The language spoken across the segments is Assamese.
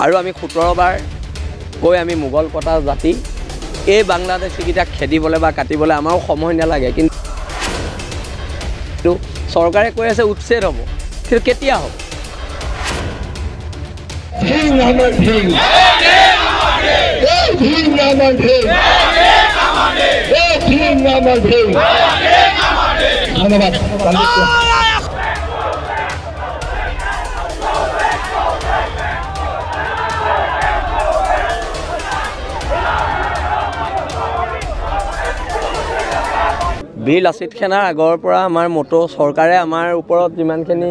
আৰু আমি 17 বাৰ কৈ আমি মোগল কটা জাতি এই বাংলাদেশীকেইটাক খেদিবলৈ বা কাটিবলৈ আমাৰো সময় নালাগে কিন্তু চৰকাৰে কৈ আছে উচ্ছেদ হ'ব কিন্তু কেতিয়া হ'ব বীৰ লাচিত সেনাৰ আগৰ পৰা আমাৰ মটো চৰকাৰে আমাৰ ওপৰত যিমানখিনি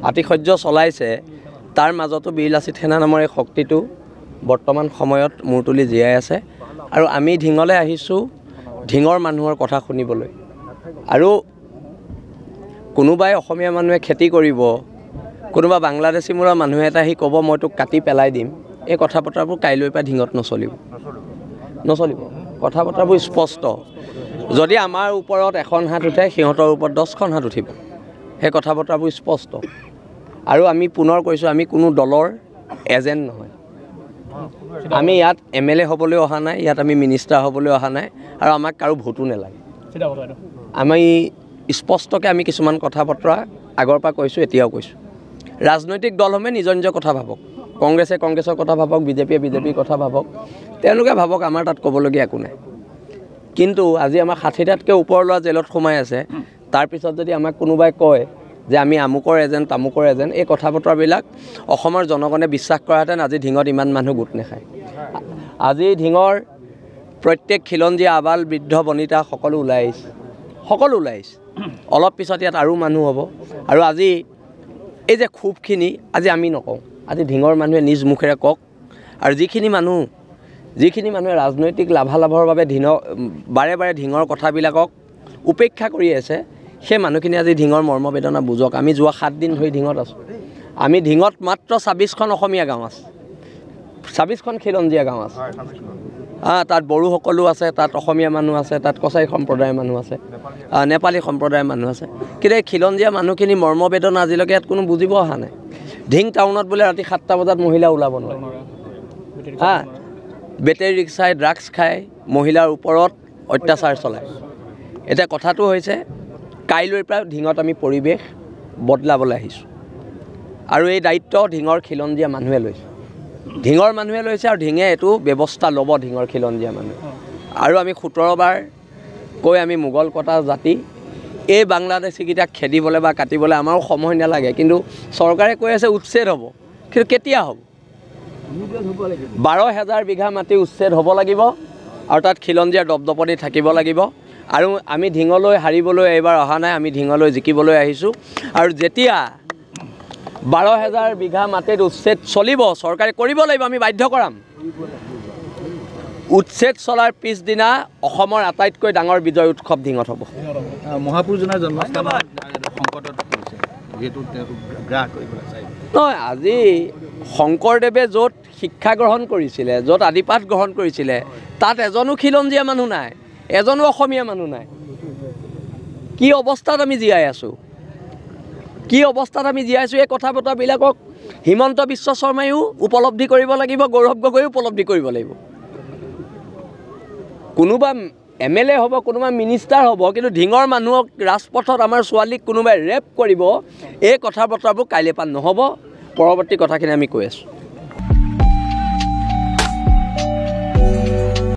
আতিশয্য চলাইছে তাৰ মাজতো বীৰ লাচিত সেনা নামৰ এই শক্তিটো বৰ্তমান সময়ত মূৰ তুলি জীয়াই আছে আৰু আমি ঢিঙলৈ আহিছোঁ ঢিঙৰ মানুহৰ কথা শুনিবলৈ আৰু কোনোবাই অসমীয়া মানুহে খেতি কৰিব কোনোবা বাংলাদেশী মূলৰ মানুহ এটা আহি ক'ব মই তোক কাটি পেলাই দিম এই কথা বতৰাবোৰ কাইলৈৰ পৰা ঢিঙত নচলিব কথা বতৰাবোৰ স্পষ্ট যদি আমাৰ ওপৰত এখন হাত উঠে সিহঁতৰ ওপৰত 10খন হাত উঠিব সেই কথা বতৰাবোৰ স্পষ্ট আৰু আমি পুনৰ কৈছোঁ আমি কোনো দলৰ এজেণ্ট নহয় আমি ইয়াত MLA হ'বলৈ অহা নাই ইয়াত আমি মিনিষ্টাৰ হ'বলৈ অহা নাই আৰু আমাক কাৰো ভোটো নালাগে আমি স্পষ্টকৈ আমি কিছুমান কথা বতৰা আগৰ পৰা কৈছোঁ এতিয়াও কৈছোঁ ৰাজনৈতিক দলসমূহে নিজৰ নিজৰ কথা ভাবক কংগ্ৰেছে কংগ্ৰেছৰ কথা ভাবক বিজেপিয়ে বিজেপিৰ কথা ভাবক তেওঁলোকে ভাবক আমাৰ তাত ক'বলগীয়া একো নাই কিন্তু আজি আমাৰ 60টাতকৈ ওপৰ লোৱা জেলত সোমাই আছে তাৰপিছত যদি আমাক কোনোবাই কয় যে আমি আমুকৰ এজেণ্ট তামুকৰ এজেণ্ট এই কথা বতৰাবিলাক অসমৰ জনগণে বিশ্বাস কৰাহেঁতেন আজি ঢিঙত ইমান মানুহ গোট নাখায় আজি ঢিঙৰ প্ৰত্যেক খিলঞ্জীয়া আবাল বৃদ্ধ বনিতা সকলো ওলাই আহিছে অলপ পিছত ইয়াত আৰু মানুহ হ'ব আৰু আজি এই যে ক্ষোভখিনি আজি আমি নকওঁ আজি ঢিঙৰ মানুহে নিজ মুখেৰে কওক আৰু যিখিনি মানুহে ৰাজনৈতিক লাভালাভৰ বাবে বাৰে বাৰে ঢিঙৰ কথাবিলাকক উপেক্ষা কৰি আছে সেই মানুহখিনি আজি ঢিঙৰ মৰ্মবেদনা বুজক আমি যোৱা 7 দিন ধৰি ঢিঙত আছোঁ আমি ঢিঙত মাত্ৰ 26খন অসমীয়া গাঁও আছে 26খন খিলঞ্জীয়া গাঁও আছে তাত বড়োসকলো আছে তাত অসমীয়া মানুহ আছে তাত কছাৰী সম্প্ৰদায়ৰ মানুহ আছে নেপালী সম্প্ৰদায়ৰ মানুহ আছে কিন্তু এই খিলঞ্জীয়া মানুহখিনি মৰ্মবেদনা আজিলৈকে ইয়াত কোনো বুজিব অহা নাই ঢিং টাউনত বোলে ৰাতি 7টা বজাত মহিলা ওলাব নোৱাৰে বেটেৰী ৰিক্সাই ড্ৰাগছ খায় মহিলাৰ ওপৰত অত্যাচাৰ চলায় এতিয়া কথাটো হৈছে কাইলৈৰ পৰা ঢিঙত আমি পৰিৱেশ বদলাবলৈ আহিছোঁ আৰু এই দায়িত্ব ঢিঙৰ খিলঞ্জীয়া মানুহে লৈছে আৰু ঢিঙে এইটো ব্যৱস্থা ল'ব ঢিঙৰ খিলঞ্জীয়া মানুহে আৰু আমি 17 বাৰ কৈ আমি মোগল কটা জাতি এই বাংলাদেশীকেইটাক খেদিবলৈ বা কাটিবলৈ আমাৰো সময় নালাগে কিন্তু চৰকাৰে কৈ আছে উচ্ছেদ হ'ব কিন্তু কেতিয়া হ'ব 12,000 বিঘা মাটি উচ্ছেদ হ'ব লাগিব আৰু তাত খিলঞ্জীয়াৰ দপদপনি থাকিব লাগিব আৰু আমি ঢিঙলৈ হাৰিবলৈ এইবাৰ অহা নাই আমি ঢিঙলৈ জিকিবলৈ আহিছোঁ আৰু যেতিয়া 12,000 বিঘা মাটিত উচ্ছেদ চলিব চৰকাৰে কৰিব লাগিব আমি বাধ্য কৰাম উচ্ছেদ চলাৰ পিছদিনা অসমৰ আটাইতকৈ ডাঙৰ বিজয় উৎসৱ ঢিঙত হ'ব মহাপুৰুষজনাৰ জন্মস্থান সংকটত পৰিছে যেহেতু গ্ৰাস কৰিবলৈ চাই নহয় আজি শংকৰদেৱে য'ত শিক্ষা গ্ৰহণ কৰিছিলে য'ত আদিপাঠ গ্ৰহণ কৰিছিলে তাত এজনো খিলঞ্জীয়া মানুহ নাই এজনো অসমীয়া মানুহ নাই কি অৱস্থাত আমি জীয়াই আছোঁ এই কথা বতৰাবিলাকক হিমন্ত বিশ্ব শৰ্মায়ো উপলব্ধি কৰিব লাগিব গৌৰৱ গগৈও উপলব্ধি কৰিব লাগিব কোনোবা MLA হ'ব কোনোবা মিনিষ্টাৰ হ'ব কিন্তু ঢিঙৰ মানুহক ৰাজপথত আমাৰ ছোৱালীক কোনোবাই ৰেপ কৰিব এই কথা বতৰাবোৰ কাইলৈ পৰা নহ'ব পৰৱৰ্তী কথাখিনি আমি কৈ আছোঁ